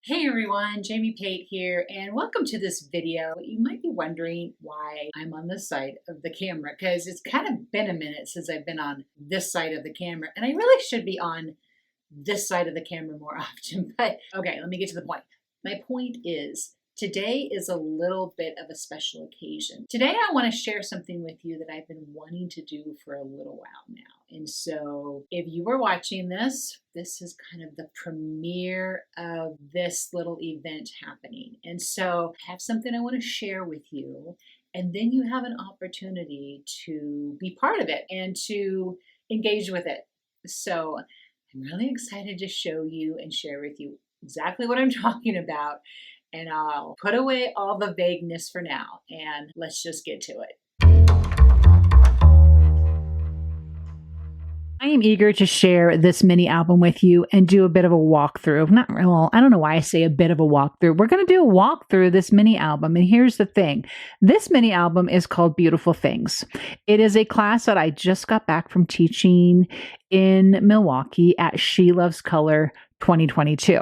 Hey everyone, Jamie Pate here, and welcome to this video. You might be wondering why I'm on this side of the camera, because it's kind of been a minute since I've been on this side of the camera, and I really should be on this side of the camera more often. But okay, let me get to the point. My point is, today is a little bit of a special occasion. Today I want to share something with you that I've been wanting to do for a little while now. And so if you were watching this, this is kind of the premiere of this little event happening. And so I have something I want to share with you. And then you have an opportunity to be part of it and to engage with it. So I'm really excited to show you and share with you exactly what I'm talking about. And I'll put away all the vagueness for now and let's just get to it. I am eager to share this mini album with you and do a bit of a walkthrough. I don't know why I say a bit of a walkthrough. We're going to do a walkthrough this mini album. And here's the thing. This mini album is called Beautiful Things. It is a class that I just got back from teaching in Milwaukee at She Loves Color 2022.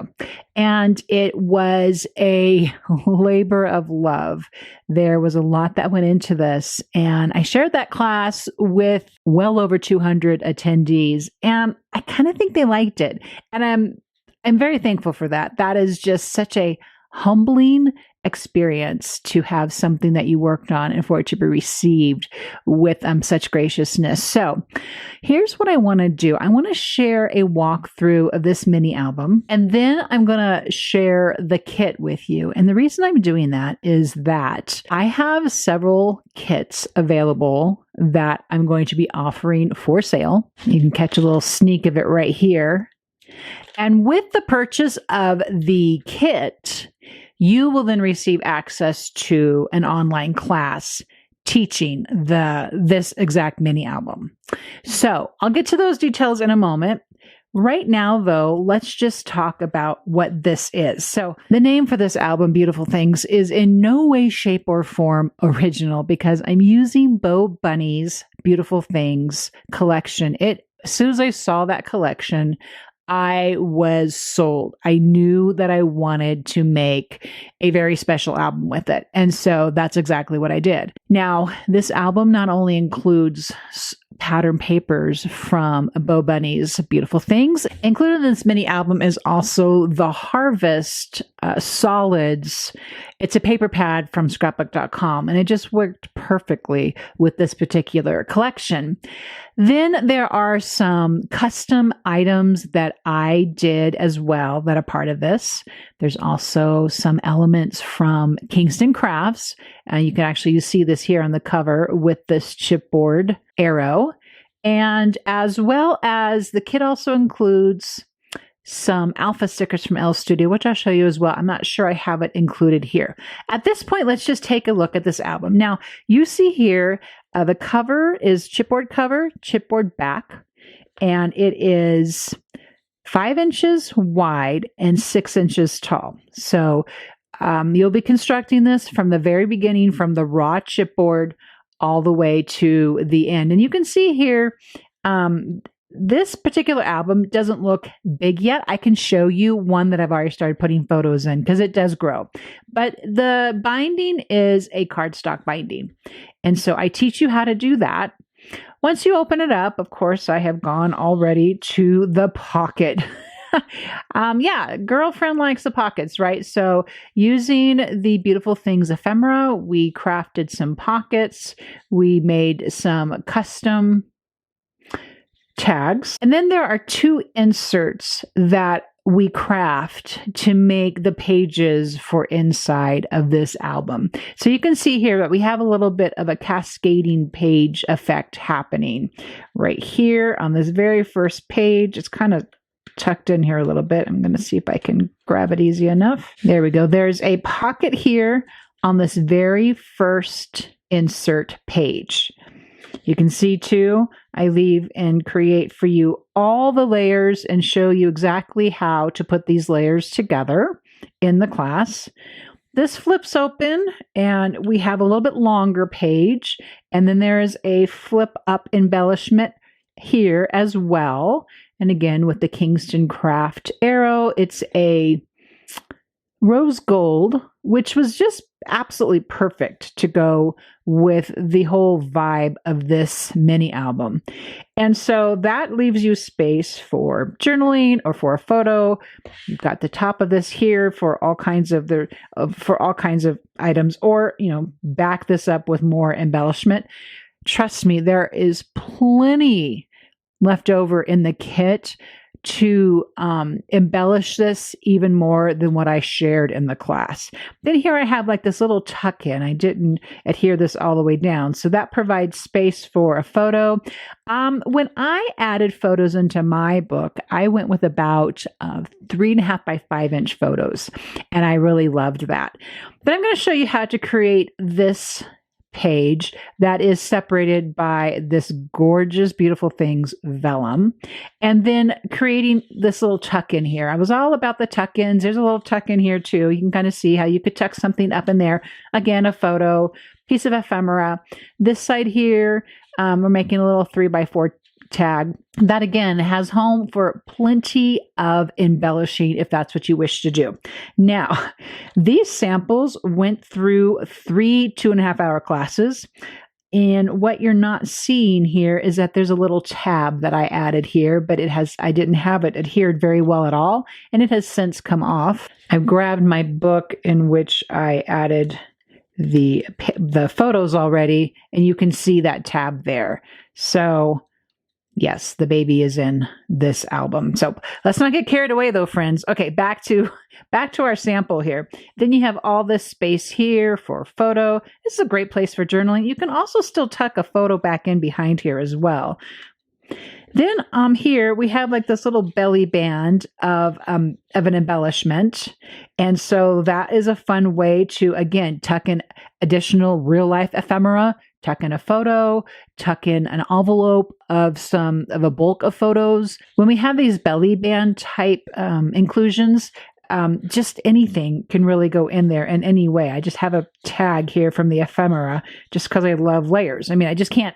And it was a labor of love. There was a lot that went into this. And I shared that class with well over 200 attendees. And I kind of think they liked it. And I'm very thankful for that. That is just such a humbling experience to have something that you worked on and for it to be received with such graciousness. So here's what I want to do. I want to share a walkthrough of this mini album, and then I'm going to share the kit with you. And the reason I'm doing that is that I have several kits available that I'm going to be offering for sale. You can catch a little sneak of it right here. And with the purchase of the kit, you will then receive access to an online class teaching this exact mini album. So I'll get to those details in a moment. Right now, though, let's just talk about what this is. So the name for this album, Beautiful Things, is in no way, shape, or form original because I'm using Bo Bunny's Beautiful Things collection. As soon as I saw that collection, I was sold. I knew that I wanted to make a very special album with it. And so that's exactly what I did. Now, this album not only includes pattern papers from Bo Bunny's Beautiful Things, included in this mini album is also the Harvest Solids. It's a paper pad from ScrapbookCom, and it just worked perfectly with this particular collection. Then there are some custom items that I did as well that are part of this. There's also some elements from Kingston Crafts. You can actually see this here on the cover with this chipboard arrow. And as well as the kit also includes some alpha stickers from L Studio, which I'll show you as well. I'm not sure I have it included here. At this point, let's just take a look at this album. Now, you see here, the cover is chipboard cover, chipboard back, and it is 5 inches wide and 6 inches tall. So you'll be constructing this from the very beginning, from the raw chipboard all the way to the end. And you can see here, this particular album doesn't look big yet. I can show you one that I've already started putting photos in because it does grow. But the binding is a cardstock binding. And so I teach you how to do that. Once you open it up, of course, I have gone already to the pocket. Yeah, girlfriend likes the pockets, right? So using the Beautiful Things ephemera, we crafted some pockets. We made some custom tags. And then there are 2 inserts that we craft to make the pages for inside of this album. So you can see here that we have a little bit of a cascading page effect happening right here on this very first page. It's kind of tucked in here a little bit. I'm going to see if I can grab it easy enough. There we go. There's a pocket here on this very first insert page. You can see too, I leave and create for you all the layers and show you exactly how to put these layers together in the class. This flips open and we have a little bit longer page, and then there is a flip up embellishment here as well. And again, with the Kingston Craft arrow, it's a rose gold, which was just absolutely perfect to go with the whole vibe of this mini album. And so that leaves you space for journaling or for a photo. You've got the top of this here for all kinds of items, or, back this up with more embellishment. Trust me, there is plenty left over in the kit to embellish this even more than what I shared in the class. Then here I have like this little tuck in. I didn't adhere this all the way down. So that provides space for a photo. When I added photos into my book, I went with about 3.5 by 5-inch photos. And I really loved that. But I'm going to show you how to create this page that is separated by this gorgeous, beautiful things vellum, and then creating this little tuck in here. I was all about the tuck ins. There's a little tuck in here too. You can kind of see how you could tuck something up in there. Again, a photo, piece of ephemera. This side here, we're making a little 3x4 tag that again has home for plenty of embellishing if that's what you wish to do. Now, these samples went through 3 2.5-hour classes. And what you're not seeing here is that there's a little tab that I added here, but I didn't have it adhered very well at all. And it has since come off. I've grabbed my book in which I added the photos already, and you can see that tab there. So yes, the baby is in this album. So let's not get carried away though, friends. Okay, back to our sample here. Then you have all this space here for photo. This is a great place for journaling. You can also still tuck a photo back in behind here as well. Then here we have like this little belly band of an embellishment. And so that is a fun way to, again, tuck in additional real life ephemera, tuck in a photo, tuck in an envelope of a bulk of photos. When we have these belly band type inclusions, just anything can really go in there in any way. I just have a tag here from the ephemera just because I love layers. I mean, I just can't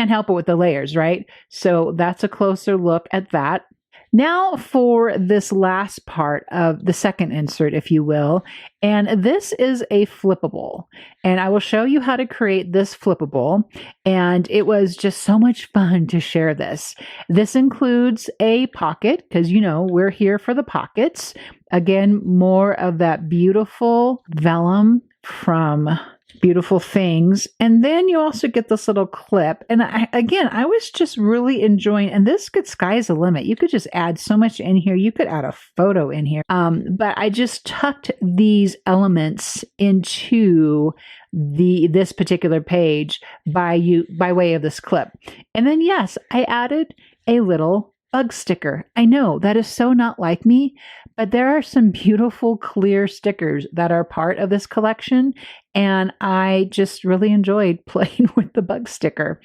help it with the layers, right? So that's a closer look at that. Now for this last part of the second insert, if you will, and this is a flippable, and I will show you how to create this flippable, and it was just so much fun to share this. This includes a pocket, because we're here for the pockets. Again, more of that beautiful vellum from Beautiful Things. And then you also get this little clip. And I was just really enjoying, and sky's the limit. You could just add so much in here. You could add a photo in here. But I just tucked these elements into this particular page by way of this clip. And then, yes, I added a little bug sticker. I know that is so not like me, but there are some beautiful clear stickers that are part of this collection, and I just really enjoyed playing with the bug sticker.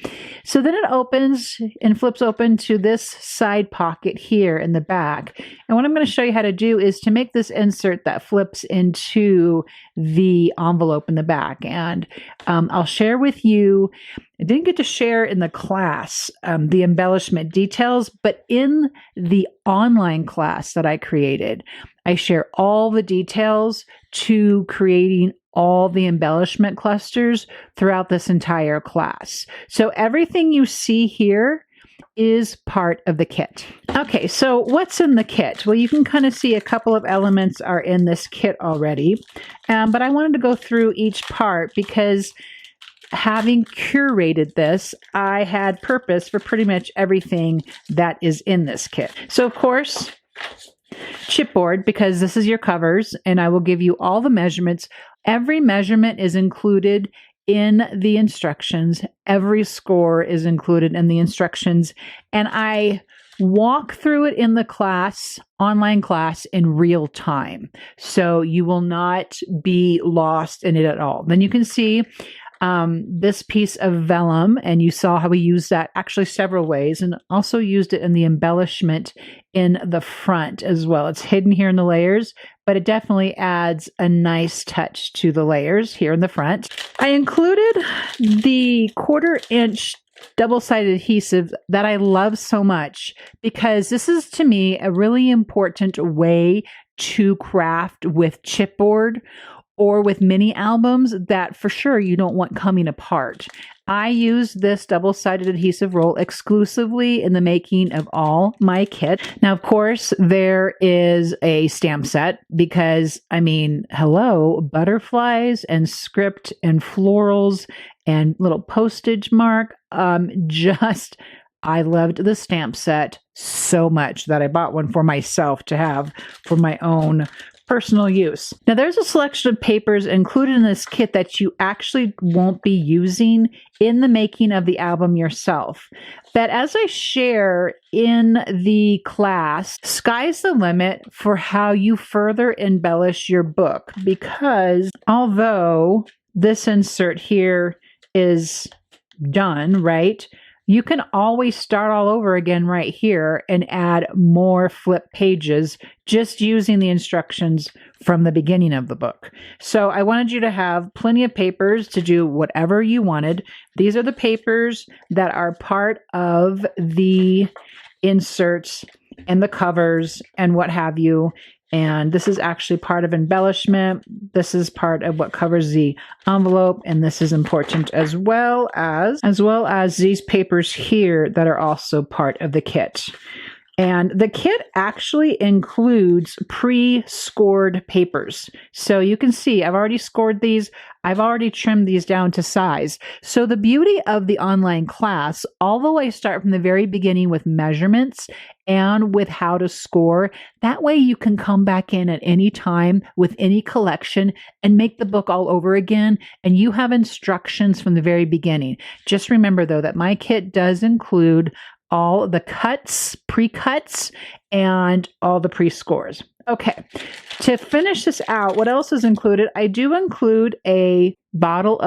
So then it opens and flips open to this side pocket here in the back. And what I'm going to show you how to do is to make this insert that flips into the envelope in the back. And I'll share with you, I didn't get to share in the class the embellishment details, but in the online class that I created, I share all the details to creating all the embellishment clusters throughout this entire class. So everything you see here is part of the kit. Okay, so what's in the kit? Well, you can kind of see a couple of elements are in this kit already, but I wanted to go through each part because having curated this, I had purpose for pretty much everything that is in this kit. So of course, chipboard, because this is your covers, and I will give you all the measurements. Every measurement is included in the instructions. Every score is included in the instructions. And I walk through it in the class, online class, in real time. So you will not be lost in it at all. Then you can see this piece of vellum, and you saw how we used that actually several ways, and also used it in the embellishment in the front as well. It's hidden here in the layers, but it definitely adds a nice touch to the layers here in the front. I included the 1/4-inch double-sided adhesive that I love so much because this is, to me, a really important way to craft with chipboard or with mini albums that for sure you don't want coming apart. I use this double-sided adhesive roll exclusively in the making of all my kits. Now, of course, there is a stamp set because, I mean, hello, butterflies and script and florals and little postage mark. I loved the stamp set so much that I bought one for myself to have for my own personal use. Now, there's a selection of papers included in this kit that you actually won't be using in the making of the album yourself. But as I share in the class, sky's the limit for how you further embellish your book, because although this insert here is done, right? You can always start all over again right here and add more flip pages just using the instructions from the beginning of the book. So I wanted you to have plenty of papers to do whatever you wanted. These are the papers that are part of the inserts and the covers and what have you. And this is actually part of embellishment. This is part of what covers the envelope. And this is important as well as these papers here that are also part of the kit. And the kit actually includes pre-scored papers. So you can see I've already scored these. I've already trimmed these down to size. So the beauty of the online class, although I start from the very beginning with measurements and with how to score, that way you can come back in at any time with any collection and make the book all over again. And you have instructions from the very beginning. Just remember though that my kit does include all the cuts, pre-cuts, and all the pre-scores. Okay, to finish this out, what else is included? I do include a bottle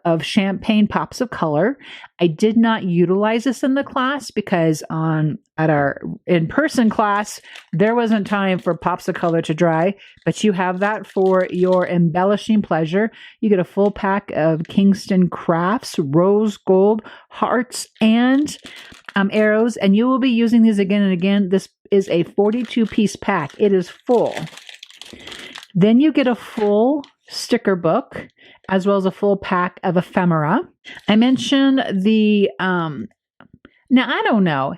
of champagne pops of color. I did not utilize this in the class because at our in-person class, there wasn't time for pops of color to dry, but you have that for your embellishing pleasure. You get a full pack of Kingston Crafts, rose gold, hearts, and arrows, and you will be using these again and again. This is a 42-piece pack. It is full. Then you get a full sticker book as well as a full pack of ephemera. I mentioned the, now I don't know.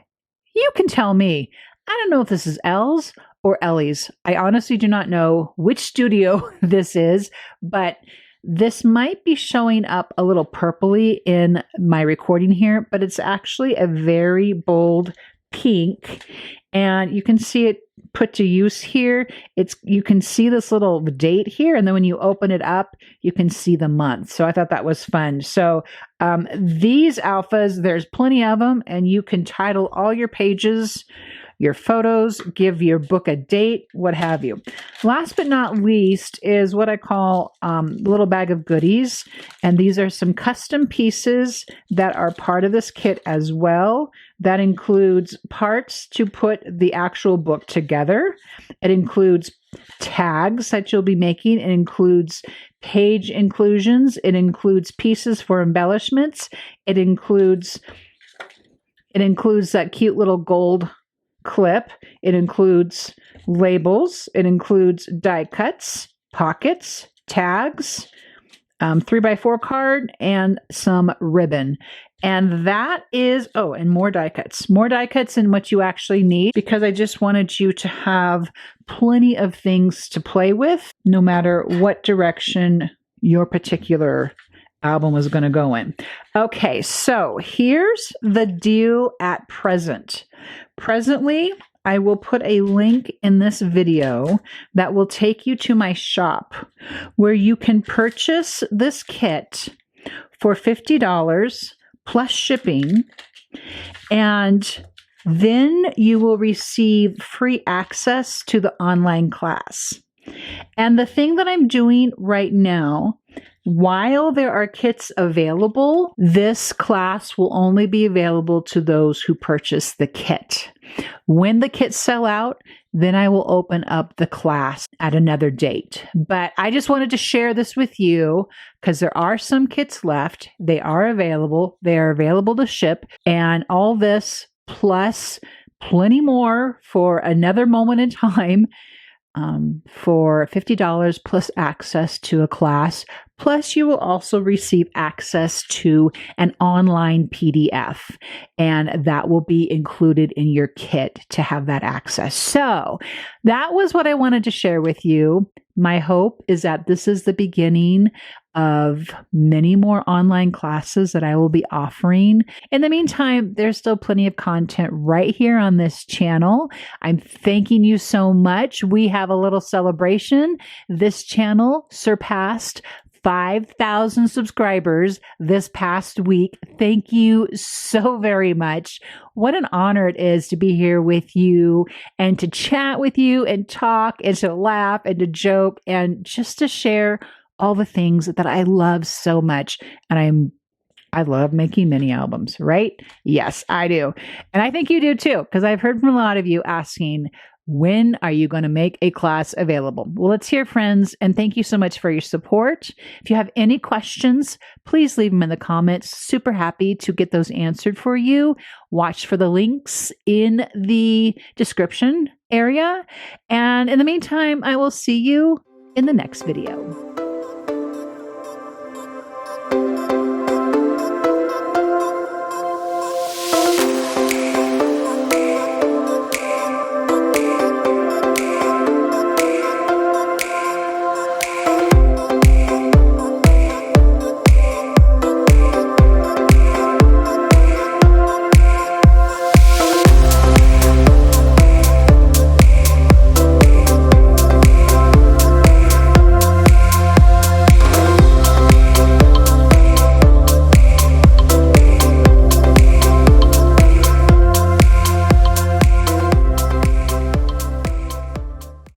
You can tell me. I don't know if this is Elle's or Ellie's. I honestly do not know which studio this is, but this might be showing up a little purpley in my recording here, but it's actually a very bold pink, and you can see it put to use here. You can see this little date here, and then when you open it up, you can see the month. So I thought that was fun. So these alphas, there's plenty of them, and you can title all your pages, your photos, give your book a date, what have you. Last but not least is what I call a little bag of goodies. And these are some custom pieces that are part of this kit as well. That includes parts to put the actual book together. It includes tags that you'll be making. It includes page inclusions. It includes pieces for embellishments. It includes that cute little gold clip. It includes labels. It includes die cuts, pockets, tags, 3x4 card, and some ribbon. And that is, and more die cuts. More die cuts than what you actually need, because I just wanted you to have plenty of things to play with, no matter what direction your particular album was going to go in. Okay, so here's the deal at present. Presently, I will put a link in this video that will take you to my shop where you can purchase this kit for $50 plus shipping, and then you will receive free access to the online class. And the thing that I'm doing right now, while there are kits available, this class will only be available to those who purchase the kit. When the kits sell out, then I will open up the class at another date. But I just wanted to share this with you because there are some kits left. They are available. They are available to ship. And all this plus plenty more for another moment in time for $50 plus access to a class. Plus, you will also receive access to an online PDF, and that will be included in your kit to have that access. So, that was what I wanted to share with you. My hope is that this is the beginning of many more online classes that I will be offering. In the meantime, there's still plenty of content right here on this channel. I'm thanking you so much. We have a little celebration. This channel surpassed 5,000 subscribers this past week. Thank you so very much. What an honor it is to be here with you and to chat with you and talk and to laugh and to joke and just to share all the things that I love so much. And I love making mini albums, right? Yes, I do. And I think you do too, because I've heard from a lot of you asking, when are you going to make a class available? Well, let's hear, friends. And thank you so much for your support. If you have any questions, please leave them in the comments. Super happy to get those answered for you. Watch for the links in the description area. And in the meantime, I will see you in the next video.